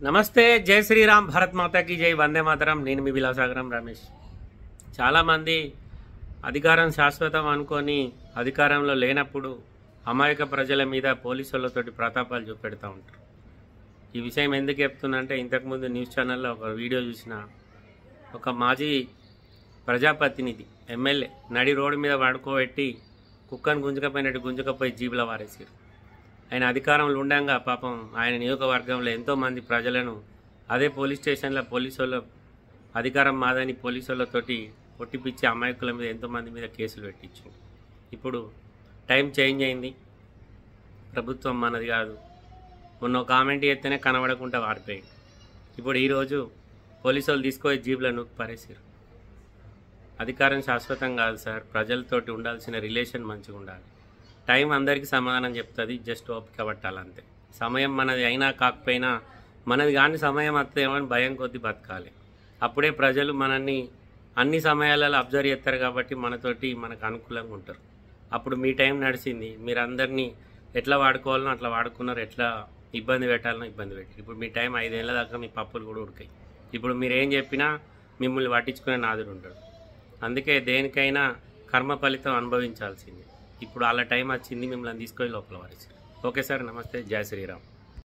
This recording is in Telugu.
నమస్తే, జై శ్రీరామ్, భారత్ మాతాకి జై, వందే మాతరం. నేను మీ విలాసాగరం రమేష్. చాలామంది అధికారం శాశ్వతం అనుకొని అధికారంలో లేనప్పుడు అమాయక ప్రజల మీద పోలీసులతోటి ప్రతాపాలు చూపెడుతూ ఉంటారు. ఈ విషయం ఎందుకు చెప్తున్నంటే, ఇంతకుముందు న్యూస్ ఛానల్లో ఒక వీడియో చూసిన ఒక మాజీ ప్రజాప్రతినిధి ఎమ్మెల్యే నడి రోడ్డు మీద పడుకోబెట్టి కుక్కను గుంజకపోయినట్టు గుంజకపోయి జీబులో వారేసారు. ఆయన అధికారంలో ఉండగా పాపం ఆయన నియోజకవర్గంలో ఎంతోమంది ప్రజలను అదే పోలీస్ స్టేషన్లో పోలీసులు అధికారం మాదని పోలీసులతోటి కొట్టిపిచ్చి అమాయకుల మీద ఎంతోమంది మీద కేసులు పెట్టించు. ఇప్పుడు టైం చేంజ్ అయింది, ప్రభుత్వం మనది కాదు. మొన్న కామెంట్ చేస్తేనే కనబడకుండా వారిపోయింది. ఇప్పుడు ఈరోజు పోలీసులు తీసుకొని జీబులో నూకి పారేసారు. అధికారం శాశ్వతం కాదు సార్, ప్రజలతోటి ఉండాల్సిన రిలేషన్ మంచిగా ఉండాలి. టైం అందరికీ సమాధానం చెప్తుంది, జస్ట్ ఓపిక పట్టాలంతే. సమయం మనది అయినా కాకపోయినా మనది కానీ సమయం వస్తేమని భయం కొద్ది బతకాలి. అప్పుడే ప్రజలు మనల్ని అన్ని సమయాలలో అబ్జర్వ్ చేస్తారు కాబట్టి మనతోటి మనకు అనుకూలంగా ఉంటారు. అప్పుడు మీ టైం నడిచింది, మీరు అందరినీ ఎట్లా వాడుకోవాలనో అట్లా వాడుకున్నారు, ఎట్లా ఇబ్బంది పెట్టాలనో ఇబ్బంది పెట్టారు. ఇప్పుడు మీ టైం 5 ఏళ్ళ దాకా మీ పప్పులు కూడా ఉడికాయి. ఇప్పుడు మీరు ఏం చెప్పినా మిమ్మల్ని పట్టించుకునే నాదుడు ఉంటాడు. అందుకే దేనికైనా కర్మ ఫలితం అనుభవించాల్సింది. ఇప్పుడు అలా టైం వచ్చింది, మిమ్మల్ని తీసుకొని లోపల వారేసారు. ఓకే సార్, నమస్తే, జై శ్రీరామ్.